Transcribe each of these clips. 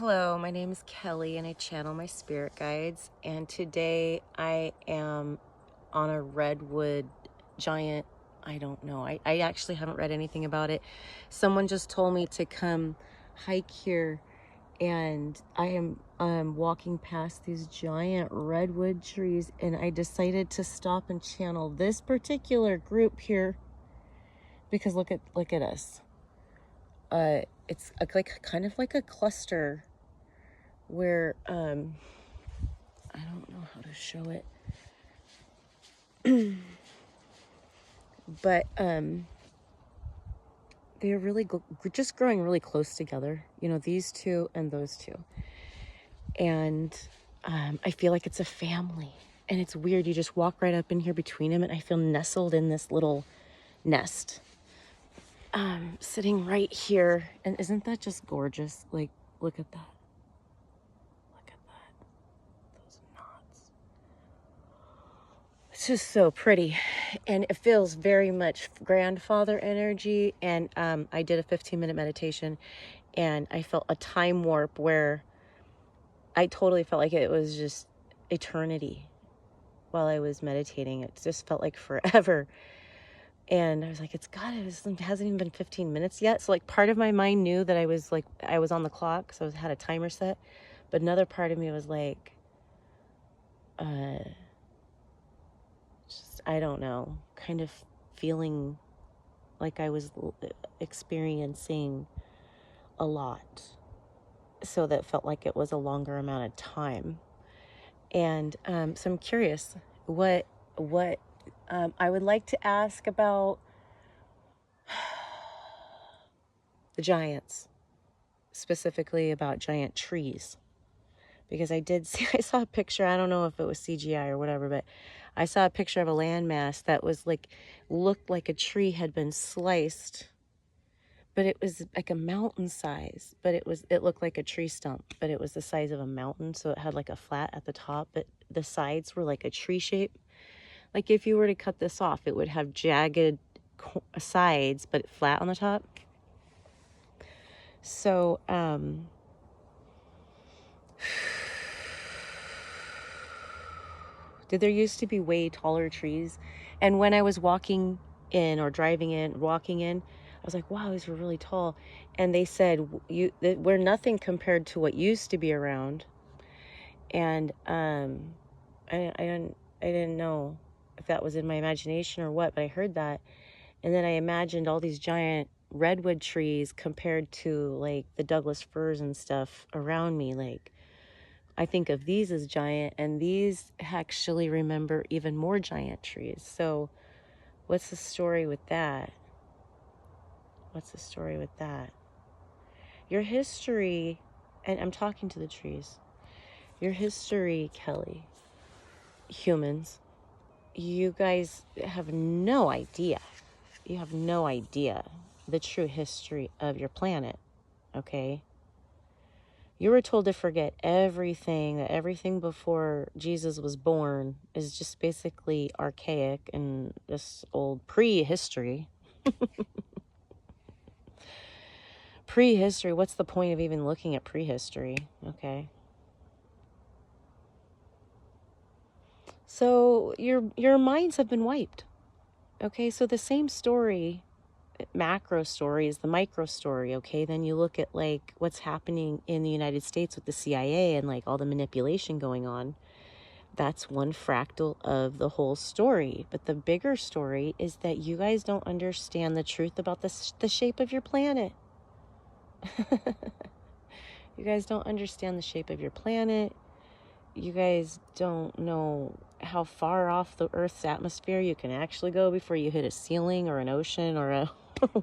Hello, my name is Kelly and I channel my spirit guides, and today I am on a redwood giant, I don't know, I actually haven't read anything about it. Someone just told me to come hike here, and I am walking past these giant redwood trees, and I decided to stop and channel this particular group here because look at us. It's like kind of like a cluster where I don't know how to show it, but they're really just growing really close together, you know, these two and those two, and I feel like it's a family, and it's weird. You just walk right up in here between them, and I feel nestled in this little nest, sitting right here. And isn't that just gorgeous? Like, look at that. Look at that. Those knots. It's just so pretty, and it feels very much grandfather energy. And I did a 15-minute meditation, and I felt a time warp where I totally felt like it was just eternity while I was meditating. It just felt like forever. And I was like, it hasn't even been 15 minutes yet. So like part of my mind knew that I was on the clock, so I had a timer set. But another part of me was like, just, I don't know, kind of feeling like I was experiencing a lot. So that felt like it was a longer amount of time. And so I'm curious what I would like to ask about the giants, specifically about giant trees, because I saw a picture. I don't know if it was CGI or whatever, but I saw a picture of a landmass that was looked like a tree had been sliced, but it was like a mountain size, but it looked like a tree stump, but it was the size of a mountain. So it had like a flat at the top, but the sides were like a tree shape. Like if you were to cut this off, it would have jagged sides, but flat on the top. So, there used to be way taller trees. And when I was walking in or walking in, I was like, wow, these were really tall. And they said, we're nothing compared to what used to be around. And I didn't know if that was in my imagination or what, but I heard that. And then I imagined all these giant redwood trees compared to like the Douglas firs and stuff around me. Like, I think of these as giant, and these actually remember even more giant trees. So what's the story with that? What's the story with that? Your history, and I'm talking to the trees, your history, Kelly, humans, you guys have no idea. You have no idea the true history of your planet, okay? You were told to forget everything, that everything before Jesus was born is just basically archaic and just old prehistory. Prehistory, what's the point of even looking at prehistory? Okay. So your minds have been wiped. Okay, so the same story, macro story, is the micro story. Okay, then you look at like what's happening in the United States with the CIA and like all the manipulation going on. That's one fractal of the whole story. But the bigger story is that you guys don't understand the truth about the shape of your planet. You guys don't understand the shape of your planet. You guys don't know how far off the Earth's atmosphere you can actually go before you hit a ceiling or an ocean or a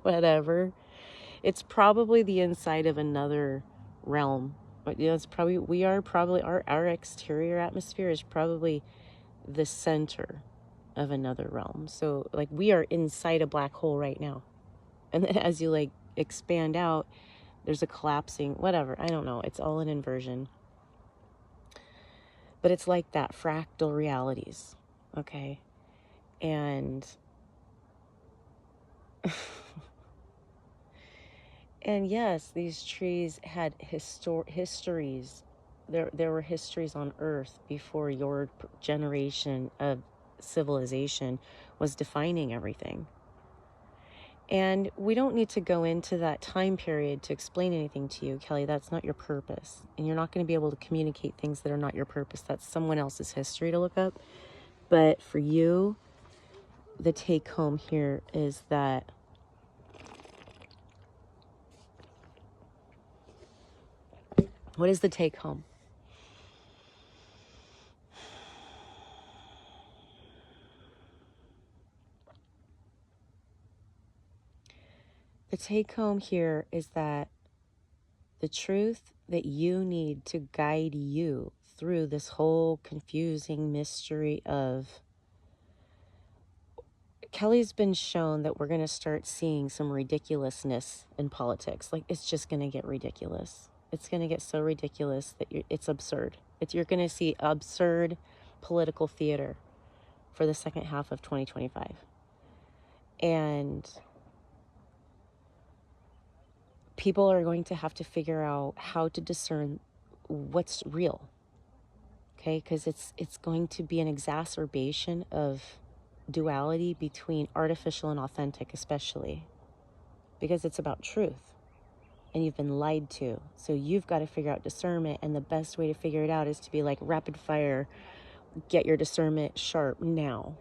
whatever. It's probably the inside of another realm. But you know, our exterior atmosphere is probably the center of another realm. So like we are inside a black hole right now. And then as you like expand out, there's a collapsing, whatever. I don't know. It's all an inversion. But it's like that, fractal realities, okay? And And yes, these trees had histories. There were histories on Earth before your generation of civilization was defining everything. And we don't need to go into that time period to explain anything to you, Kelly. That's not your purpose. And you're not going to be able to communicate things that are not your purpose. That's someone else's history to look up. But for you, the take home here is that what is the take home? The take home here is that the truth that you need to guide you through this whole confusing mystery of Kelly's been shown that we're going to start seeing some ridiculousness in politics. Like, it's just going to get ridiculous. It's going to get so ridiculous that it's absurd. You're going to see absurd political theater for the second half of 2025. And people are going to have to figure out how to discern what's real. Okay? Because it's going to be an exacerbation of duality between artificial and authentic, especially because it's about truth and you've been lied to. So you've got to figure out discernment, and the best way to figure it out is to be like rapid fire, get your discernment sharp now.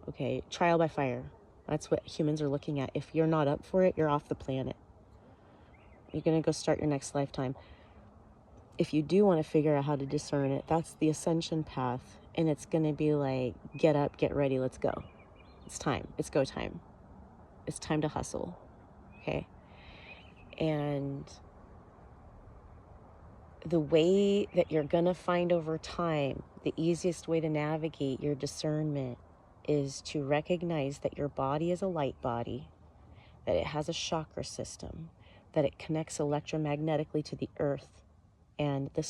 Okay, trial by fire. That's what humans are looking at. If you're not up for it, you're off the planet. You're going to go start your next lifetime. If you do want to figure out how to discern it, that's the ascension path. And it's going to be like, get up, get ready, let's go. It's time. It's go time. It's time to hustle. Okay? And the way that you're going to find over time, the easiest way to navigate your discernment is to recognize that your body is a light body, that it has a chakra system, that it connects electromagnetically to the earth and the